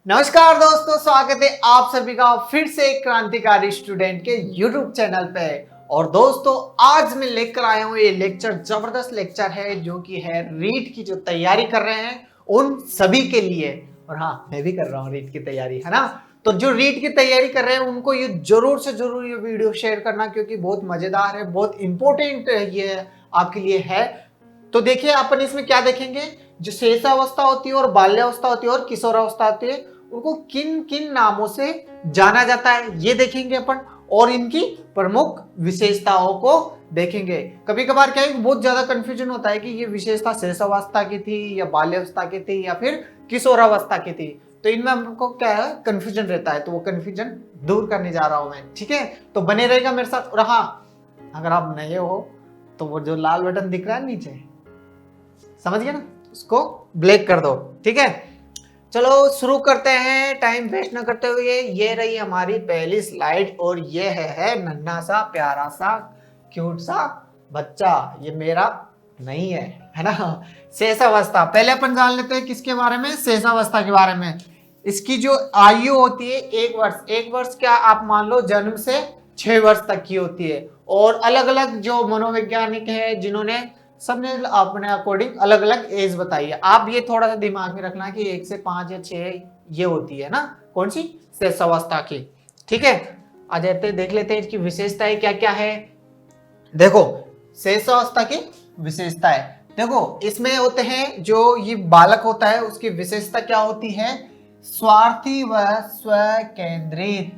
नमस्कार दोस्तों, स्वागत है आप सभी का फिर से एक क्रांतिकारी स्टूडेंट के YouTube चैनल पे। और दोस्तों, आज मैं लेकर आया हूँ ये लेक्चर, जबरदस्त लेक्चर है जो कि है रीट की जो तैयारी कर रहे हैं उन सभी के लिए। और हाँ, मैं भी कर रहा हूँ रीट की तैयारी, है ना। तो जो रीट की तैयारी कर रहे हैं उनको ये जरूर से जरूर ये वीडियो शेयर करना, क्योंकि बहुत मजेदार है, बहुत इंपॉर्टेंट ये आपके लिए है। तो देखिए, अपन इसमें क्या देखेंगे, जो शेषावस्था होती है और बाल्यावस्था होती है और किशोरावस्था होती है, उनको किन किन नामों से जाना जाता है ये देखेंगे अपन, और इनकी प्रमुख विशेषताओं को देखेंगे। कभी कभार क्या है, बहुत ज्यादा कंफ्यूजन होता है कि ये विशेषता शेषावस्था की थी या बाल्यावस्था की थी या फिर किशोरावस्था की थी। तो इनमें हमको क्या है, कंफ्यूजन रहता है, तो वो कंफ्यूजन दूर करने जा रहा हूं मैं। ठीक है, तो बने रहेगा मेरे साथ। और हाँ, अगर आप नए हो तो वो जो लाल बटन दिख रहा है नीचे, समझ गए ना, उसको ब्लैक कर दो। ठीक है, चलो शुरू करते हैं टाइम वेस्ट न करते हुए। ये रही हमारी पहली स्लाइड और ये है नन्हा सा प्यारा सा क्यूट सा बच्चा। ये मेरा नहीं है ना। शेषावस्था पहले अपन जान लेते हैं किसके बारे में, शेषावस्था के बारे में। इसकी जो आयु होती है 1 वर्ष। 1 वर्ष क्या आप मान लो जन्म से 6 वर्ष तक की होती है। और अलग अलग जो मनोवैज्ञानिक है जिन्होंने सबने अपने अकॉर्डिंग अलग अलग एज बताई है। आप ये थोड़ा सा दिमाग में रखना कि 1 से 5 या 6 ये होती है ना, कौन सी, शेषावस्था की। ठीक है, आ जाते देख लेते हैं इसकी विशेषताएं क्या क्या है। देखो, शेषावस्था की विशेषताएं देखो, इसमें होते हैं जो ये बालक होता है उसकी विशेषता क्या होती है, स्वार्थी व स्व केंद्रित।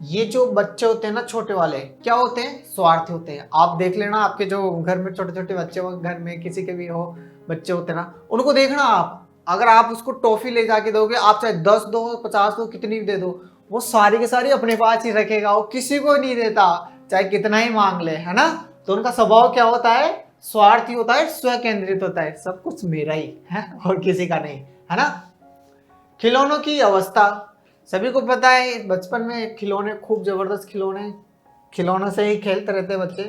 ये जो बच्चे होते हैं ना छोटे वाले, क्या होते हैं, स्वार्थी होते हैं। आप देख लेना, आपके जो घर में छोटे छोटे बच्चे हो, घर में किसी के भी हो बच्चे होते हैं ना, उनको देखना आप, अगर आप उसको टॉफी ले जाके दोगे, आप चाहे 10 दो 50 दो कितनी भी दे दो, वो सारी की सारी अपने पास ही रखेगा, वो किसी को नहीं देता, चाहे कितना ही मांग ले, है ना। तो उनका स्वभाव क्या होता है, स्वार्थी होता है, स्व केंद्रित होता है, सब कुछ मेरा ही है और किसी का नहीं, है ना। खिलौनों की अवस्था, सभी को पता है बचपन में खिलौने, खूब जबरदस्त खिलौने, खिलौनों से ही खेलते रहते बच्चे।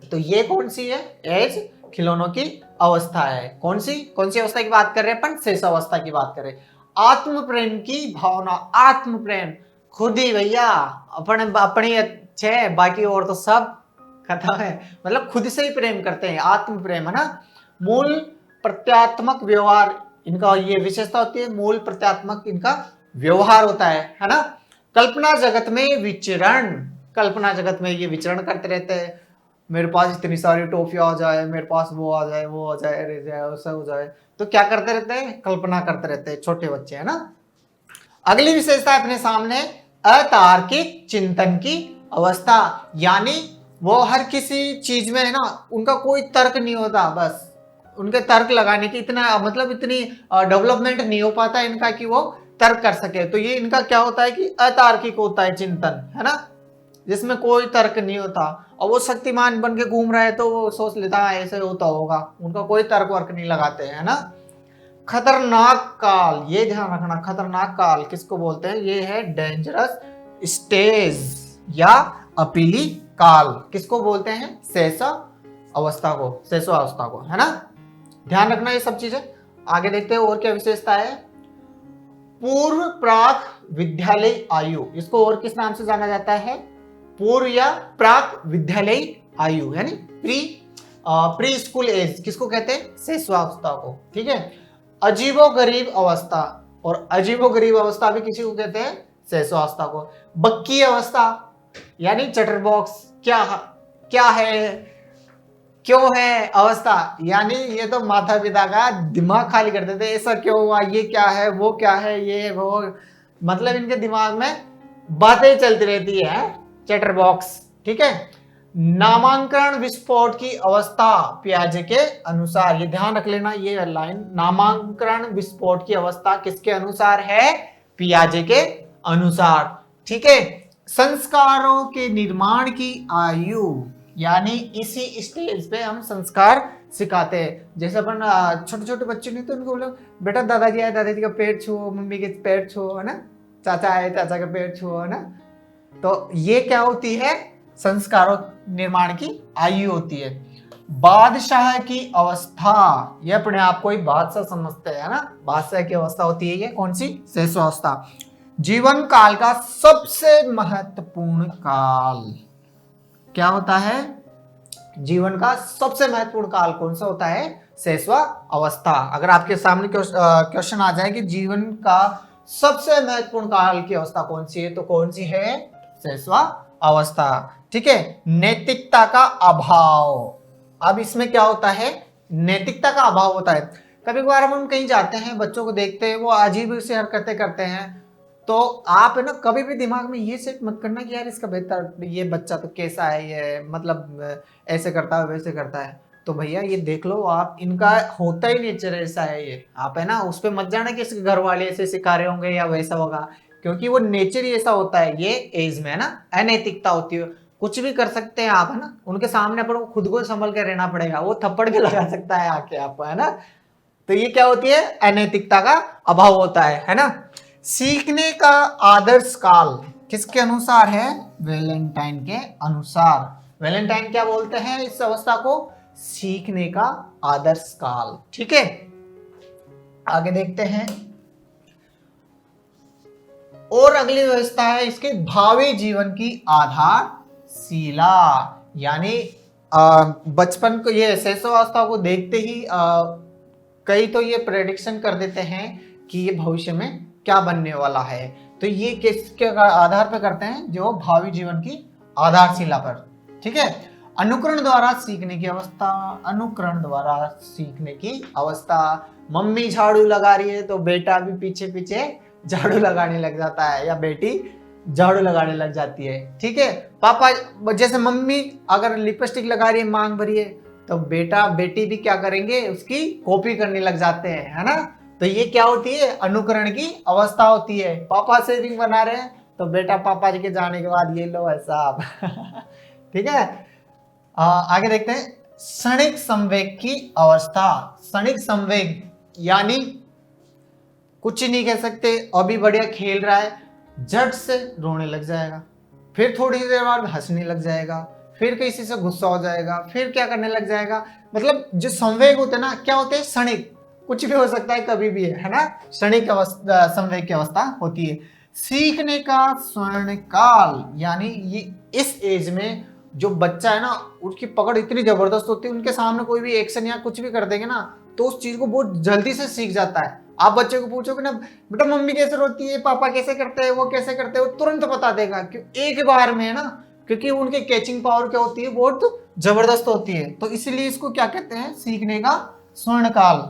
तो ये कौन सी है एज, खिलौनों की अवस्था है। कौन सी अवस्था की बात कर रहे हैं अपन, शेष अवस्था की बात कर रहे हैं। आत्म प्रेम की भावना, आत्म प्रेम, खुद ही भैया अपने अपनी अच्छे, बाकी और तो सब खत्म है, मतलब खुद से ही प्रेम करते हैं, आत्म प्रेम, है ना। मूल प्रत्यात्मक व्यवहार, इनका ये विशेषता होती है, मूल प्रत्यात्मक इनका व्यवहार होता है ना। कल्पना जगत में विचरण, कल्पना जगत में ये विचरण करते रहते हैं। मेरे पास इतनी सारी टॉफियां आ जाए, मेरे पास वो आ जाए, वो आ जाए, अरे जाए, वैसा हो जाए, तो क्या करते रहते हैं, कल्पना करते रहते हैं छोटे बच्चे, है ना। अगली विशेषता अपने सामने, अतार्किक चिंतन की अवस्था, यानी वो हर किसी चीज में, है ना, उनका कोई तर्क नहीं होता, बस उनके तर्क लगाने की इतना, मतलब इतनी डेवलपमेंट नहीं हो पाता इनका कि वो तर्क कर सके। तो ये इनका क्या होता है कि अतार्किक होता है चिंतन, है ना, जिसमें कोई तर्क नहीं होता। और वो शक्तिमान बन के घूम रहा है तो वो सोच लेता है ऐसे होता होगा, उनका कोई तर्क वर्क नहीं लगाते, है ना। खतरनाक काल, ये ध्यान रखना, खतरनाक काल किसको बोलते हैं, ये है डेंजरस स्टेज या अपीली काल, किसको बोलते हैं, शेष अवस्था को, शेषावस्था को, है ना। ध्यान रखना ये सब चीजें। आगे देखते हैं और क्या विशेषता है। पूर्व प्राक विद्यालय आयु, इसको और किस नाम से जाना जाता है, पूर्व या प्राक विद्यालय आयु, यानी प्री स्कूल एज, किसको कहते हैं, शेषावस्था को। ठीक है, अजीबो गरीब अवस्था, और अजीबो गरीब अवस्था भी किसी को कहते हैं, शेषावस्था को। बक्की अवस्था यानी चटर बॉक्स, क्या है, क्यों है अवस्था, यानी ये तो माता पिता का दिमाग खाली कर देते, ऐसा क्यों हुआ, ये क्या है, वो क्या है, ये वो, मतलब इनके दिमाग में बातें चलती रहती है, चैटर बॉक्स। ठीक है, नामांकन विस्फोट की अवस्था पियाजे के अनुसार, ये ध्यान रख लेना ये लाइन, नामांकन विस्फोट की अवस्था किसके अनुसार है, पियाजे के अनुसार। ठीक है, संस्कारों के निर्माण की आयु, यानी इसी स्टेज पे हम संस्कार सिखाते हैं। जैसे अपन छोटे छोटे बच्चे नहीं तो उनको बोलो बेटा दादाजी आए, दादाजी का पैर छुओ, मम्मी के पैर छुओ, है ना, चाचा आए, चाचा का पैर छुओ, है ना। तो ये क्या होती है, संस्कारों निर्माण की आयु होती है। बादशाह की अवस्था, ये अपने आप को ही बादशाह समझते हैं ना, बादशाह की अवस्था होती है ये कौन सी, शेषावस्था। जीवन काल का सबसे महत्वपूर्ण काल क्या होता है, जीवन का सबसे महत्वपूर्ण काल कौन सा होता है, शेषवा अवस्था। अगर आपके सामने क्वेश्चन आ जाए कि जीवन का सबसे महत्वपूर्ण काल की अवस्था कौन सी है, तो कौन सी है, शेषवा अवस्था। ठीक है, नैतिकता का अभाव। अब इसमें क्या होता है, नैतिकता का अभाव होता है। कभी कभार हम कहीं जाते हैं, बच्चों को देखते हैं वो अजीब सी हरकतें करते हैं, तो आप है ना कभी भी दिमाग में ये सेट मत करना कि यार इसका बेहतर, ये बच्चा तो कैसा है, ये मतलब ऐसे करता है वैसे करता है। तो भैया ये देख लो आप, इनका होता ही नेचर ऐसा है, ये आप है ना उस पर मत जाना कि इसके घर वाले ऐसे सिखा रहे होंगे या वैसा होगा, क्योंकि वो नेचर ही ऐसा होता है। ये एज में है ना अनैतिकता होती है, कुछ भी कर सकते हैं आप, है ना उनके सामने अपन को खुद को संभल के रहना पड़ेगा, वो थप्पड़ भी लगा सकता है आके आपको, है ना। तो ये क्या होती है, अनैतिकता का अभाव होता है ना। सीखने का आदर्श काल किसके अनुसार है, वैलेंटाइन के अनुसार। वैलेंटाइन क्या बोलते हैं इस अवस्था को, सीखने का आदर्श काल। ठीक है, आगे देखते हैं। और अगली व्यवस्था है इसके भावी जीवन की आधारशिला, यानी बचपन को, ये शैशवावस्था को देखते ही कई तो ये प्रेडिक्शन कर देते हैं कि ये भविष्य में क्या बनने वाला है। तो ये किसके आधार पर करते हैं, जो भावी जीवन की आधारशिला पर। ठीक है, अनुकरण द्वारा सीखने की अवस्था, अनुकरण द्वारा सीखने की अवस्था। मम्मी झाड़ू लगा रही है तो बेटा भी पीछे पीछे झाड़ू लगाने लग जाता है, या बेटी झाड़ू लगाने लग जाती है। ठीक है, पापा जैसे मम्मी अगर लिपस्टिक लगा रही है, मांग भरी है, तो बेटा बेटी भी क्या करेंगे, उसकी कॉपी करने लग जाते हैं, है ना। तो ये क्या होती है, अनुकरण की अवस्था होती है। पापा सेविंग बना रहे हैं तो बेटा पापा जी के जाने के बाद ये लो ऐसा आप ठीक है, आगे देखते हैं। क्षणिक संवेग की अवस्था, क्षणिक संवेग यानी कुछ नहीं कह सकते, अभी बढ़िया खेल रहा है, झट से रोने लग जाएगा, फिर थोड़ी देर बाद हंसने लग जाएगा, फिर किसी से गुस्सा हो जाएगा, फिर क्या करने लग जाएगा। मतलब जो संवेग होते हैं ना, क्या होते हैं, क्षणिक, कुछ भी हो सकता है, कभी भी है ना। क्षणिक अवस्था, संवेग की अवस्था होती है। सीखने का स्वर्ण काल, यानी ये इस एज में जो बच्चा है ना, उसकी पकड़ इतनी जबरदस्त होती है, उनके सामने कोई भी एक्शन या कुछ भी कर देंगे ना, तो उस चीज को बहुत जल्दी से सीख जाता है। आप बच्चे को पूछोगे ना, बेटा मम्मी कैसे रोती है, पापा कैसे करते हैं, वो कैसे करते हैं, वो तुरंत बता देगा, क्यों, एक बार में है ना, क्योंकि उनके कैचिंग पावर क्या होती है, बहुत जबरदस्त होती है। तो इसीलिए इसको क्या कहते हैं, सीखने का स्वर्ण काल।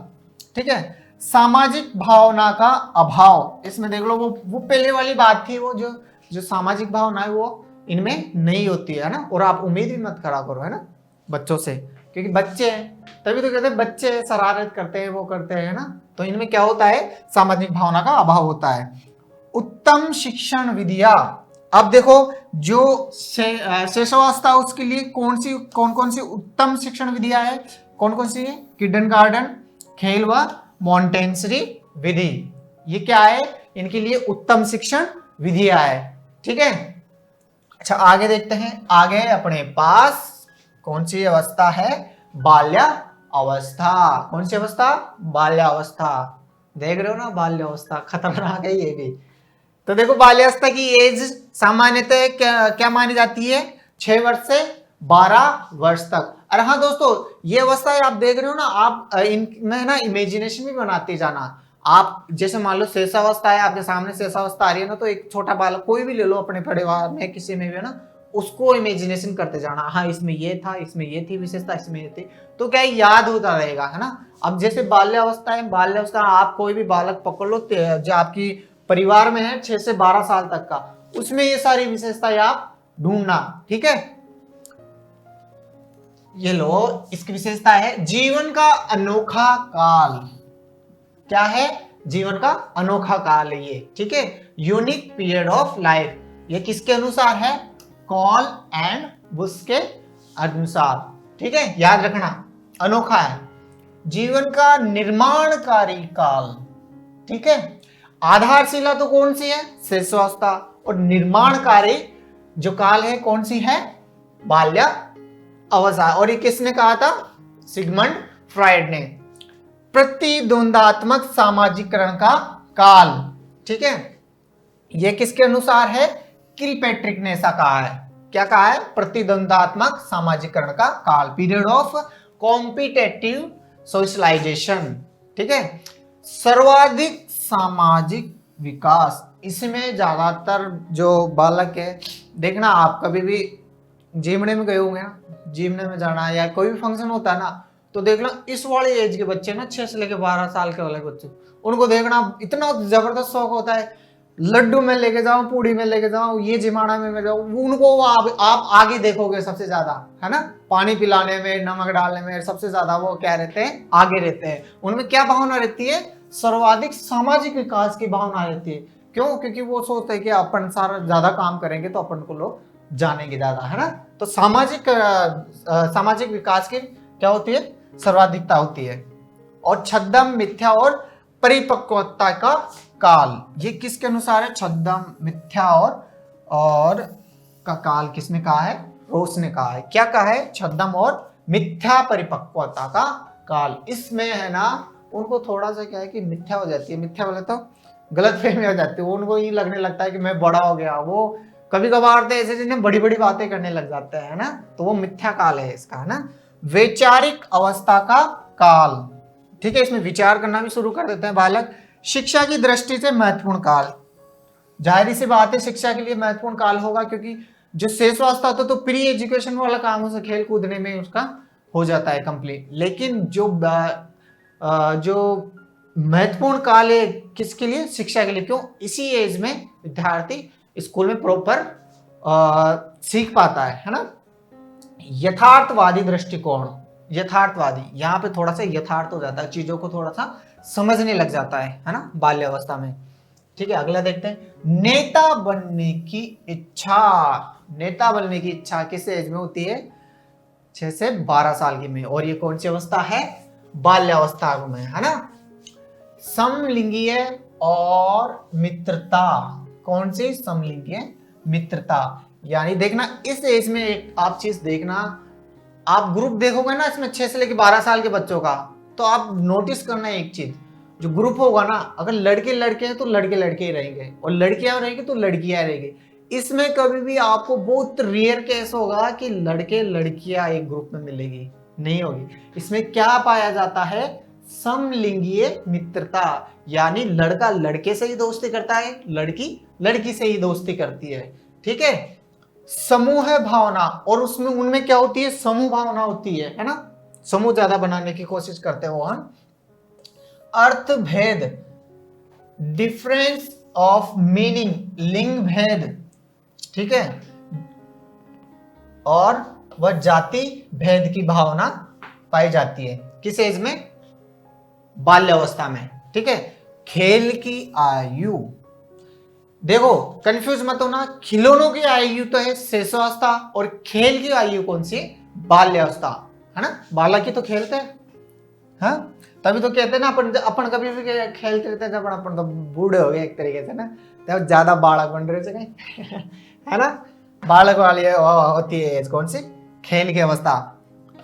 ठीक है, सामाजिक भावना का अभाव, इसमें देख लो वो पहले वाली बात थी, वो जो जो सामाजिक भावना है वो इनमें नहीं होती है ना। और आप उम्मीद भी मत करा करो, है ना, बच्चों से, क्योंकि बच्चे हैं, तभी तो कहते हैं बच्चे शरारत करते हैं, वो करते हैं ना। तो इनमें क्या होता है, सामाजिक भावना का अभाव होता है। उत्तम शिक्षण विधिया, अब देखो जो शेषावस्था, उसके लिए कौन कौन सी उत्तम शिक्षण विधियां है, कौन कौन सी है, किंडरगार्टन, खेल व मॉन्टेसरी विधि, ये क्या है, इनके लिए उत्तम शिक्षण विधियां है। ठीक है, अच्छा आगे देखते हैं। आगे अपने पास कौन सी अवस्था है, बाल्य अवस्था। कौन सी अवस्था, बाल्य अवस्था। देख रहे हो ना, बाल्य अवस्था खतरनाक है ये भी। तो देखो बाल्यावस्था की एज सामान्यतः क्या मानी जाती है, 6 वर्ष से 12 वर्ष तक। अरे हाँ दोस्तों, ये अवस्था है आप देख रहे हो ना, आप इनमें ना इमेजिनेशन भी बनाते जाना। आप जैसे मान लो शेषावस्था है, आपके सामने शेषावस्था आ रही है ना, तो एक छोटा बालक कोई भी ले लो अपने परिवार में किसी में भी, है ना, उसको इमेजिनेशन करते जाना, हाँ इसमें ये था, इसमें ये थी विशेषता, इसमें ये थी, तो क्या याद होता रहेगा, है ना। अब जैसे बाल्यावस्था है, बाल्यावस्था आप कोई भी बालक पकड़ लो जो आपकी परिवार में है 6 से 12 साल तक का, उसमें ये सारी विशेषताएं आप ढूंढना। ठीक है, ये लो इसकी विशेषता है जीवन का अनोखा काल। क्या है, जीवन का अनोखा काल है ये। ठीक है, यूनिक पीरियड ऑफ लाइफ, ये किसके अनुसार है, कॉल एंड बुश के अनुसार। ठीक है, याद रखना, अनोखा है। जीवन का निर्माणकारी काल। ठीक है, आधारशिला तो कौन सी है, शेषावस्था, और निर्माणकारी जो काल है कौन सी है, बाल्य अवस्था, और ये किसने कहा था? सिगमंड फ्राइड ने। प्रतिद्वंदात्मक सामाजिकरण का काल, ठीक है, ये किसके अनुसार है? किलपैट्रिक ने ऐसा कहा है। क्या कहा है? प्रतिद्वंदात्मक सामाजिकरण का काल, पीरियड ऑफ कॉम्पिटेटिव सोशलाइजेशन, ठीक है। सर्वाधिक सामाजिक विकास, इसमें ज्यादातर जो बालक है, देखना आप कभी भी जिमने में गए होंगे ना, जिमने में जाना या कोई भी फंक्शन होता है ना, तो देखना इस वाले एज के बच्चे ना, 6 से लेकर 12 साल के वाले बच्चे, उनको देखना इतना जबरदस्त शौक होता है, लड्डू में लेके जाऊं, पूड़ी में लेके जाऊं, ये जिमाना में मैं जाऊं, उनको आप आगे देखोगे सबसे ज्यादा, है ना, पानी पिलाने में, नमक डालने में सबसे ज्यादा वो क्या रहते हैं? आगे रहते हैं। उनमें क्या भावना रहती है? सर्वाधिक सामाजिक विकास की भावना रहती है। क्यों? क्योंकि वो सोचते हैं कि अपन सारा ज्यादा काम करेंगे तो अपन को लोग जानेंगे ज्यादा, है ना। तो सामाजिक विकास की क्या होती है? सर्वाधिकता होती है। और छद्म, मिथ्या और परिपक्वता का काल, ये किसके अनुसार है? छद्म, मिथ्या और का काल किसने कहा है? रोस ने कहा है। क्या कहा है? छद्म और मिथ्या परिपक्वता का काल। इसमें है ना, उनको थोड़ा सा क्या है कि मिथ्या हो जाती है, मिथ्या बोले तो गलत फहमी हो जाती है, उनको ये लगने लगता है कि मैं बड़ा हो गया। वो कभी कभार तो ऐसे जिन्हें बड़ी बड़ी बातें करने लग जाते हैं, है ना, तो वो मिथ्या काल है इसका, है ना। वैचारिक अवस्था का काल, ठीक है, इसमें विचार करना भी शुरू कर देते हैं बालक। शिक्षा की दृष्टि से महत्वपूर्ण काल, जाहिर सी बात है शिक्षा के लिए महत्वपूर्ण काल होगा, क्योंकि जो शेषवावस्था होता तो प्री एजुकेशन वाला काम उसे खेल कूदने में उसका हो जाता है कंप्लीट। लेकिन जो महत्वपूर्ण काल है किसके लिए? शिक्षा के लिए। क्यों? इसी एज में विद्यार्थी स्कूल में प्रॉपर सीख पाता है ना। यथार्थवादी दृष्टिकोण, यथार्थवादी, यहाँ पे थोड़ा सा यथार्थ हो जाता है, चीजों को थोड़ा सा समझने लग जाता है ना, बाल्यावस्था में। ठीक है, अगला देखते हैं। नेता बनने की इच्छा, नेता बनने की इच्छा किस एज में होती है? 6 से 12 साल की में। और ये कौन सी अवस्था है? बाल्यावस्था में, है ना। समलिंगीय और मित्रता, कौन सी? समलिंगीय मित्रता, यानी देखना इस एज में एक आप चीज देखना, आप ग्रुप देखोगे ना इसमें 6 से लेकर 12 साल के बच्चों का, तो आप नोटिस करना एक चीज, जो ग्रुप होगा ना, अगर लड़के लड़के हैं तो लड़के लड़के ही रहेंगे, और लड़कियां रहेंगी तो लड़कियां रहेंगी। इसमें कभी भी आपको बहुत रेयर केस होगा कि लड़के लड़कियां एक ग्रुप में मिलेगी, नहीं होगी। इसमें क्या पाया जाता है? समलिंगीय मित्रता, यानी लड़का लड़के से ही दोस्ती करता है, लड़की लड़की से ही दोस्ती करती है, ठीक है। समूह भावना, और उसमें उनमें क्या होती है? समूह भावना होती है ना, समूह ज्यादा बनाने की कोशिश करते हैं वो। अर्थ भेद, डिफरेंस ऑफ मीनिंग, लिंग भेद, ठीक है, और वह जाति भेद की भावना पाई जाती है किस एज में? बाल्यावस्था में, ठीक है। खेल की आयु, देखो कंफ्यूज मत होना, खिलौनों की आयु तो है शेषावस्था, और खेल की आयु कौन सी? बाल्यावस्था, है ना। बालक ही तो खेलते हैं, हाँ, तभी तो कहते हैं ना, अपन कभी भी खेलते रहते हैं जब अपन तो बूढ़े हो गए एक तरीके से ना, तब ज्यादा बालक बन रहे थे कहीं है ना। बालक वाली होती है एज कौन सी? खेल की अवस्था।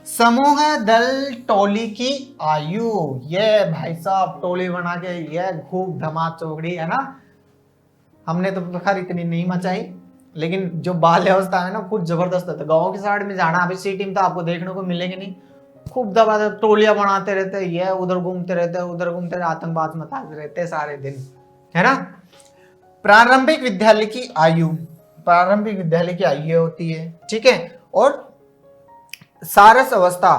समूह दल टोली की आयु, ये भाई साहब टोली बना के ये खूब धमाक चौकड़ी, है ना। हमने तो खैर इतनी नहीं मचाई, लेकिन जो बाल्यावस्था है ना कुछ जबरदस्त होता है। गाँव की साइड में जाना, अभी सिटी में तो आपको देखने को मिलेगी नहीं, खूब दबा टोलियां बनाते रहते हैं, ये उधर घूमते रहते हैं, उधर घूमते रहते, आतंकवाद मचाते रहते हैं सारे दिन, है ना। प्रारंभिक विद्यालय की आयु, प्रारंभिक विद्यालय की आयु होती है, ठीक है। और सारस अवस्था,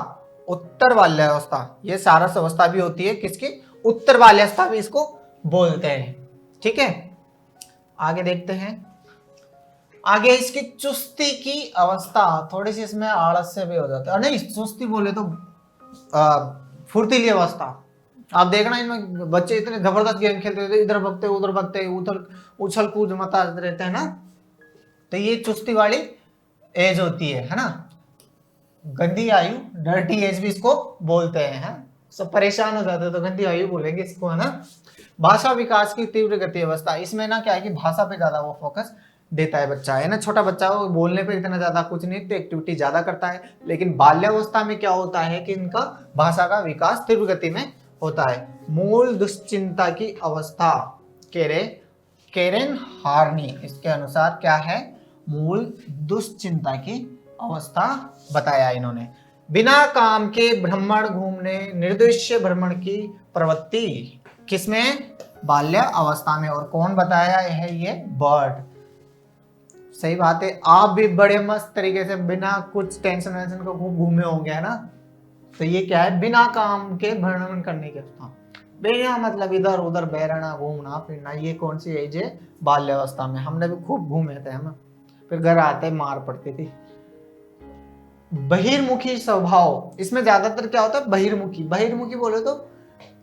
उत्तर बाल्यावस्था, ये सारस अवस्था भी होती है किसकी? उत्तर बाल्यावस्था भी इसको बोलते हैं, ठीक है। आगे देखते हैं। आगे इसकी चुस्ती की अवस्था, थोड़ी सी इसमें आलस्य भी हो जाता है, नहीं चुस्ती बोले तो फुर्तीली अवस्था। आप देखना इनमें बच्चे इतने जबरदस्त गेम खेलते रहते, इधर भगते उधर भगते, उधर उछल कूद मचा रहते हैं ना, तो ये चुस्ती वाली एज होती है ना। गंदी आयु, डर्टी एज भी इसको बोलते हैं, सब परेशान हो जाते हैं तो गंदी आयु बोलेंगे इसको, है ना। भाषा विकास की तीव्र गति अवस्था, इसमें ना क्या है कि भाषा पे ज्यादा वो फोकस देता है बच्चा, है ना। छोटा बच्चा वो बोलने पे इतना ज्यादा कुछ नहीं, तो एक्टिविटी ज्यादा करता है। लेकिन बाल्यावस्था में क्या होता है कि इनका भाषा का विकास तीव्र गति में होता है। मूल दुश्चिंता की अवस्था, केरेन हार्नी इसके अनुसार क्या है, मूल दुश्चिंता की अवस्था बताया इन्होंने। बिना काम के भ्रमण घूमने, निर्देश्य भ्रमण की प्रवृत्ति किसमें, बाल्य अवस्था में। और कौन बताया है, ये बर्ड। सही बात है, आप भी बड़े मस्त तरीके से बिना कुछ टेंशन वेंशन को खूब घूमे होंगे, है ना। तो ये क्या है, बिना काम के भ्रमण करने की अवस्था, बिना मतलब इधर उधर बहरना घूमना फिरना, ये कौन सी एज है, बाल्यावस्था में। हमने भी खूब घूमे थे हम, फिर घर आते मार पड़ती थी। बहिर्मुखी स्वभाव, इसमें ज्यादातर क्या होता है, बहिर्मुखी। बहिर्मुखी बोले तो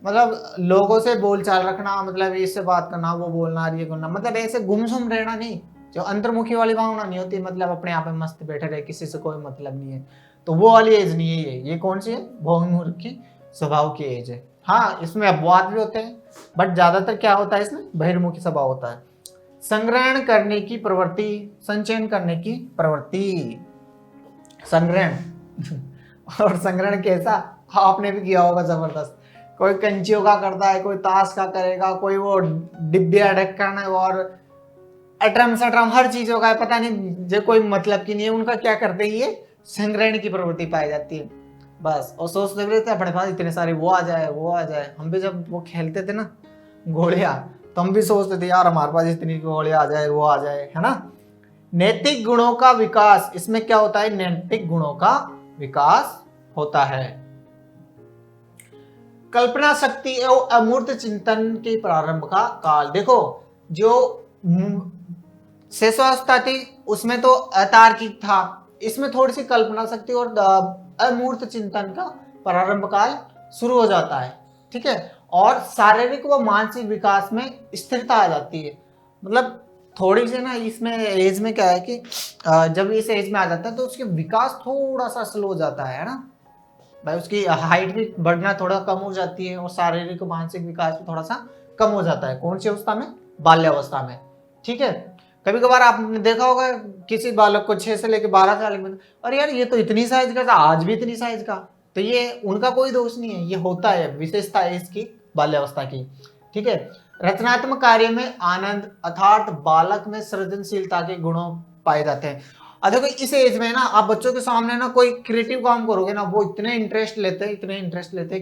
मतलब लोगों से बोलचाल रखना, मतलब इससे बात करना, वो बोलना, ये करना, मतलब ऐसे गुमसुम रहना नहीं। जो अंतर्मुखी वाली भावना नहीं होती, मतलब अपने आप में मस्त बैठे रहे, किसी से कोई मतलब नहीं है, तो वो वाली एज नहीं है ये कौन सी है, बहुमुखी स्वभाव की एज है। हाँ, इसमें अपवाद भी होते हैं, बट ज्यादातर क्या होता है, इसमें बहिर्मुखी स्वभाव होता है। संग्रहण करने की प्रवृत्ति, संचयन करने की प्रवृत्ति, संग्रहण और संग्रहण कैसा, आपने भी किया होगा जबरदस्त। कोई कंचियों का करता है, कोई ताश का करेगा, कोई वो डिब्बिया ढक्कन और अटरम सटरम हर चीजों का, पता नहीं जो कोई मतलब की नहीं है, उनका क्या करते ही ये संग्रहण की प्रवृत्ति पाई जाती है बस। और सोचते रहते अपने पास इतने सारे वो आ जाए वो आ जाए। हम भी जब वो खेलते थे ना घोड़िया, तो हम भी सोचते थे यार हमारे पास इतनी घोड़िया आ जाए वो आ जाए, है ना। नैतिक गुणों का विकास, इसमें क्या होता है, नैतिक गुणों का विकास होता है। कल्पना शक्ति एवं अमूर्त चिंतन के प्रारंभ का काल, देखो जो शेषावस्था थी उसमें तो अतार्किक था, इसमें थोड़ी सी कल्पना शक्ति और अमूर्त चिंतन का प्रारंभ काल शुरू हो जाता है, ठीक है। और शारीरिक व मानसिक विकास में स्थिरता आ जाती है। मतलब थोड़ी सी ना इसमें एज में क्या है कि जब इस एज में आ जाता है तो उसके विकास थोड़ा सा स्लो हो जाता है ना भाई, उसकी हाइट भी बढ़ना थोड़ा कम हो जाती है और शारीरिक और मानसिक विकास भी थोड़ा सा कम हो जाता है। कौन सी अवस्था में, बाल्यावस्था में, ठीक है। कभी कभार आपने देखा होगा किसी बालक को 6 से लेकर 12 साल में, अरे यार ये तो इतनी साइज का था, आज भी इतनी साइज का, तो ये उनका कोई दोष नहीं है, ये होता है, विशेषता है इसकी बाल्यावस्था की, ठीक है। रचनात्मक कार्य में आनंद अर्थात बालक में सृजनशीलता के गुणों पाए जाते हैं। देखो इस एज में ना आप बच्चों के सामने ना कोई क्रिएटिव काम करोगे ना, वो इतने इंटरेस्ट लेते हैं,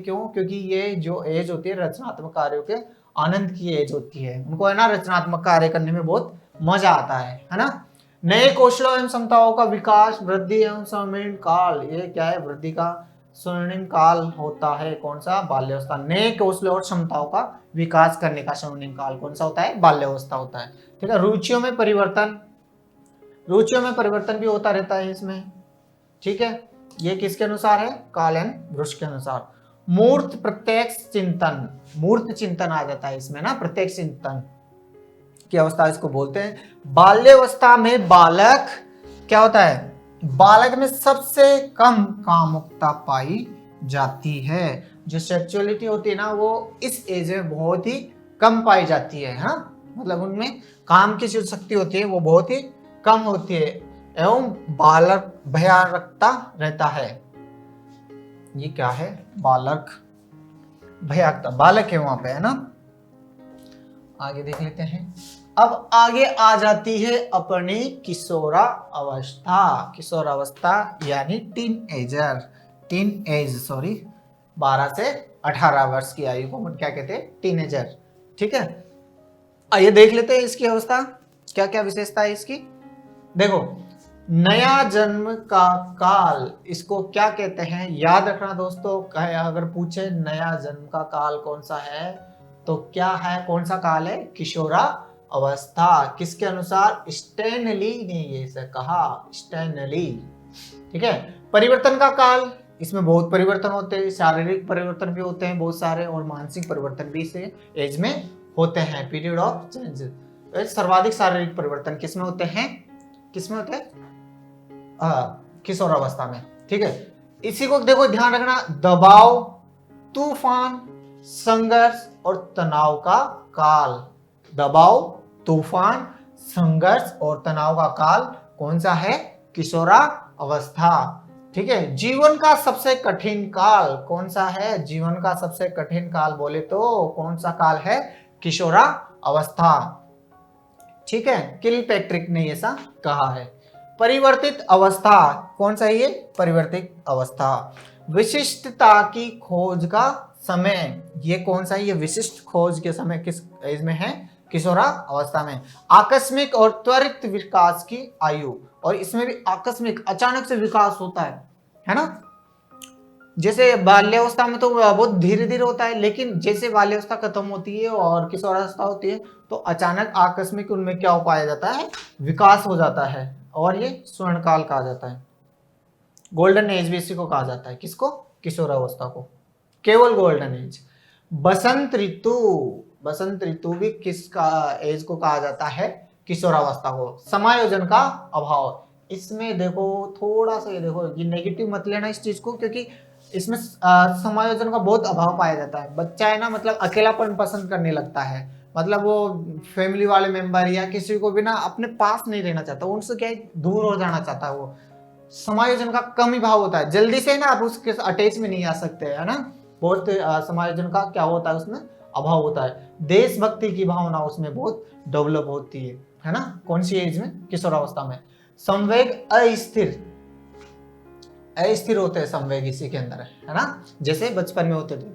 क्यों, क्योंकि ये जो एज होती है रचनात्मक कार्यों के आनंद की एज होती है, उनको है ना रचनात्मक कार्य करने में बहुत मजा आता है ना। नए कौशलों एवं क्षमताओं का विकास, वृद्धि एवं स्वर्णिम काल, ये क्या है, वृद्धि का स्वर्णिम काल होता है, कौन सा, बाल्यावस्था। नए कौशलों और क्षमताओं का विकास करने का स्वर्णिम काल कौन सा होता है, बाल्यावस्था होता है, ठीक है। रुचियों में परिवर्तन भी होता रहता है इसमें, ठीक है। ये किसके अनुसार है, कालन वृक्ष के अनुसार। मूर्त प्रत्यक्ष चिंतन, मूर्त चिंतन आ जाता है इसमें ना, प्रत्यक्ष चिंतन की अवस्था इसको बोलते हैं। बाल्यावस्था में बालक क्या होता है, बालक में सबसे कम कामुकता पाई जाती है। जो सेक्सुअलिटी होती है ना वो इस एज में बहुत ही कम पाई जाती है, हाँ, मतलब उनमें काम की जो शक्ति होती है वो बहुत ही कम होती है एवं बालक भयानकता रहता है। ये क्या है, बालक भयानकता, बालक है वहां पे, है ना। आगे देख लेते हैं। अब आगे आ जाती है अपनी किशोरा अवस्था यानी टीन एज 12 से 18 वर्ष की आयु को क्या कहते हैं, टीनेजर, ठीक है। आइए देख लेते हैं इसकी अवस्था, क्या क्या विशेषता है इसकी। देखो नया जन्म का काल, इसको क्या कहते हैं, याद रखना दोस्तों, अगर पूछे नया जन्म का काल कौन सा है तो क्या है, कौन सा काल है, किशोरा अवस्था। किसके अनुसार, स्टैनली ने ये कहा, स्टैनली, ठीक है। परिवर्तन का काल, इसमें बहुत परिवर्तन होते हैं, शारीरिक परिवर्तन भी होते हैं बहुत सारे और मानसिक परिवर्तन भी इस एज में होते हैं। पीरियड ऑफ चेंज, सर्वाधिक शारीरिक परिवर्तन किसमें होते हैं, किशोरावस्था में, ठीक है। इसी को देखो ध्यान रखना, दबाव, तूफान, संघर्ष और तनाव का काल, दबाव, तूफान, संघर्ष और तनाव का काल कौन सा है? किशोरावस्था। ठीक है। जीवन का सबसे कठिन काल कौन सा है? जीवन का सबसे कठिन काल बोले तो कौन सा काल है? किशोरावस्था। ठीक है, किलपैट्रिक ने ऐसा कहा है। परिवर्तित अवस्था कौन सा है ये? परिवर्तित अवस्था। विशिष्टता की खोज का समय ये कौन सा है? ये विशिष्ट खोज के समय किस एज में है? किशोरावस्था में। आकस्मिक और त्वरित विकास की आयु, और इसमें भी आकस्मिक अचानक से विकास होता है ना? जैसे बाल्यावस्था में तो बहुत धीरे धीरे होता है, लेकिन जैसे बाल्यावस्था खत्म होती है और किशोरावस्था होती है तो अचानक आकस्मिक उनमें क्या हो पाया जाता है? विकास हो जाता है, और ये स्वर्ण काल कहा जाता है। गोल्डन एज भी इसी को कहा जाता है। किसको? किशोरावस्था को, केवल गोल्डन एज। बसंत ऋतु, बसंत ऋतु भी किसका एज को कहा जाता है? किशोरावस्था को। समायोजन का अभाव, इसमें देखो थोड़ा सा, ये देखो ये नेगेटिव मत लेना इस चीज को, क्योंकि इसमें समायोजन का बहुत अभाव पाया जाता है। बच्चा है ना, मतलब अकेलापन पसंद करने लगता है, मतलब वो फैमिली वाले मेंबर या किसी को भी ना अपने पास नहीं रहना चाहता, उनसे क्या है, दूर हो जाना चाहता है। वो समायोजन का कम ही भाव होता है, जल्दी से ना आप उसके अटैच में नहीं आ सकते, है ना? बहुत समायोजन का क्या होता है, उसमें अभाव होता है। देशभक्ति की भावना उसमें बहुत डेवलप होती है ना? कौन सी एज में? किशोरावस्था में। संवेग अस्थिर, अस्थिर होते हैं संवेग इसी के अंदर, है ना? जैसे बचपन में होते थे।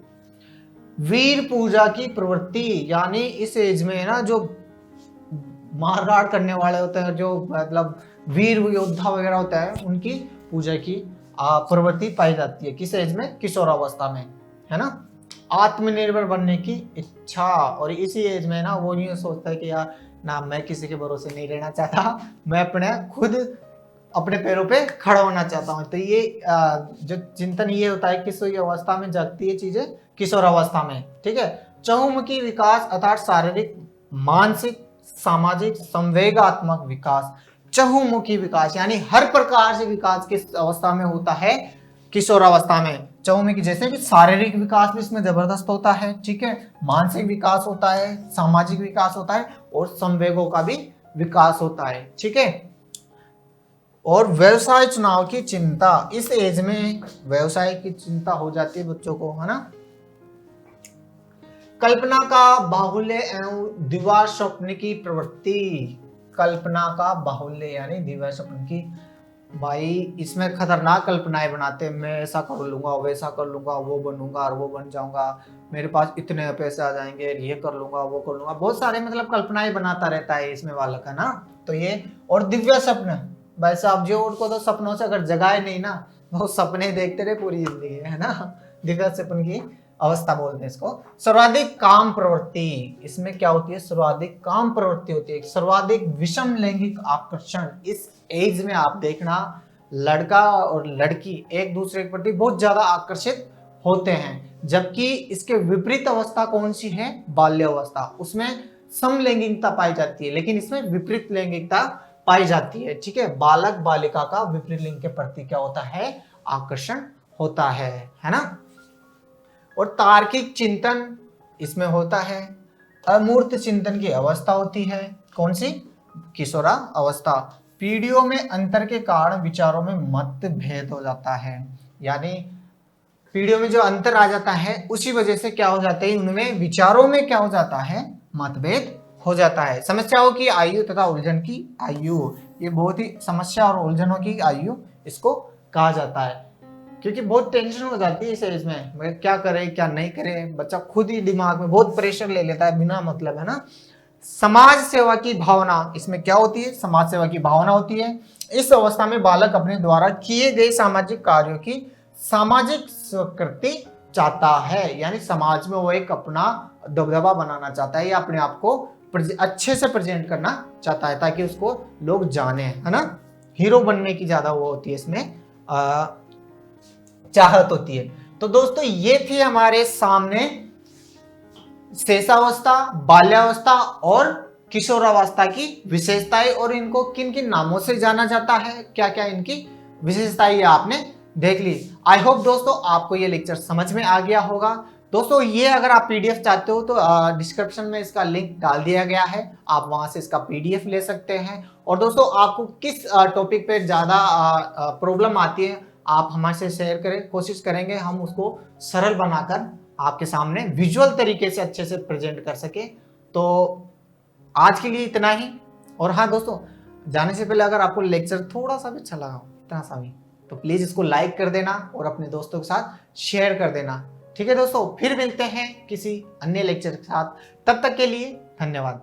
वीर पूजा की प्रवृत्ति, यानी इस एज में ना जो मारकाट करने वाले होते हैं, जो मतलब वीर योद्धा वगैरह होता है, उनकी पूजा की प्रवृत्ति पाई जाती है। किस एज में? किशोरावस्था में, है ना? आत्मनिर्भर बनने की इच्छा, और इसी एज में ना वो ये सोचता है कि यार ना, मैं किसी के भरोसे नहीं रहना चाहता, मैं अपने खुद अपने पैरों पे खड़ा होना चाहता हूँ। तो ये जो चिंतन ये होता है किस अवस्था में जगती है चीजें? किशोरावस्था में। ठीक है। चहुमुखी विकास अर्थात शारीरिक, मानसिक, सामाजिक, संवेगात्मक विकास। चहुमुखी विकास यानी हर प्रकार से विकास किस अवस्था में होता है? किशोरावस्था में। चहुमुखी जैसे कि शारीरिक विकास भी इसमें जबरदस्त होता है, ठीक है, मानसिक विकास होता है, सामाजिक विकास होता है, और संवेगों का भी विकास होता है। ठीक है। और व्यवसाय चुनाव की चिंता, इस एज में व्यवसाय की चिंता हो जाती है बच्चों को, है ना? कल्पना का बाहुल्य एवं दिवा स्वप्न की प्रवृत्ति, कल्पना का बाहुल्य यानी दिवा स्वप्न की, भाई इसमें खतरनाक कल्पनाएं बनाते हैं, मैं ऐसा कर लूंगा, वैसा कर लूंगा, वो बनूंगा और वो बन जाऊंगा, मेरे पास इतने पैसे आ जाएंगे, ये कर लूंगा, वो कर लूंगा, बहुत सारे मतलब कल्पनाएं बनाता रहता है इसमें बालक, है ना? तो ये, और दिव्य स्वप्न, भाई साहब जो उनको तो सपनों से अगर जगाए नहीं ना, वो सपने देखते रहे पूरी जिंदगी, है ना? दिव्य स्वप्न की अवस्था बोलते हैं इसको। सर्वाधिक काम प्रवृत्ति, इसमें क्या होती है? सर्वाधिक काम प्रवृत्ति होती है। सर्वाधिक विषम लैंगिक आकर्षण, इस एज में आप देखना लड़का और लड़की एक दूसरे के प्रति बहुत ज्यादा आकर्षित होते हैं, जबकि इसके विपरीत अवस्था कौन सी है? बाल्यावस्था, उसमें समलैंगिकता पाई जाती है, लेकिन इसमें विपरीत लैंगिकता पाई जाती है। ठीक है। बालक बालिका का विपरीत लिंग के प्रति क्या होता है? आकर्षण होता है ना? और तार्किक चिंतन इसमें होता है। अमूर्त चिंतन की अवस्था होती है, कौन सी? किशोरा अवस्था। पीढ़ियों में अंतर के कारण विचारों में मतभेद हो जाता है, यानी पीढ़ियों में जो अंतर आ जाता है उसी वजह से क्या हो जाता है? उनमें विचारों में क्या हो जाता है? मतभेद हो जाता है। समस्याओं की आयु तथा उलझन की आयु, ये बहुत ही समस्या और उलझनों की आयु इसको कहा जाता है, क्योंकि बहुत टेंशन हो जाती है इस एज में, मैं क्या करे क्या नहीं करे, बच्चा खुद ही दिमाग में बहुत प्रेशर ले लेता है बिना मतलब, है ना? समाज सेवा की भावना, इसमें क्या होती है? समाज सेवा की भावना होती है। इस अवस्था में बालक अपने द्वारा किए गए सामाजिक कार्यों की सामाजिक स्वीकृति चाहता है, यानी समाज में वो एक अपना दबदबा बनाना चाहता है या अपने आप को अच्छे से प्रेजेंट करना चाहता है, ताकि उसको लोग जाने, है ना? हीरो बनने की ज्यादा वो होती है इसमें चाहत होती है। तो दोस्तों ये थी हमारे सामने शेषावस्था, बाल्यावस्था और किशोरावस्था की विशेषताएं, और इनको किन किन नामों से जाना जाता है, क्या क्या इनकी विशेषताएं आपने देख ली। आई होप दोस्तों आपको ये लेक्चर समझ में आ गया होगा। दोस्तों ये अगर आप पीडीएफ चाहते हो तो डिस्क्रिप्शन में इसका लिंक डाल दिया गया है, आप वहां से इसका पीडीएफ ले सकते हैं। और दोस्तों आपको किस टॉपिक पे ज़्यादा प्रॉब्लम आती है आप हमारे से शेयर करें, कोशिश करेंगे हम उसको सरल बनाकर आपके सामने विजुअल तरीके से अच्छे से प्रेजेंट कर सके। तो आज के लिए इतना ही। और हाँ दोस्तों, जाने से पहले अगर आपको लेक्चर थोड़ा सा भी अच्छा लगा हो, इतना सा भी, तो प्लीज इसको लाइक कर देना और अपने दोस्तों के साथ शेयर कर देना। ठीक है दोस्तों, फिर मिलते हैं किसी अन्य लेक्चर के साथ, तब तक के लिए धन्यवाद।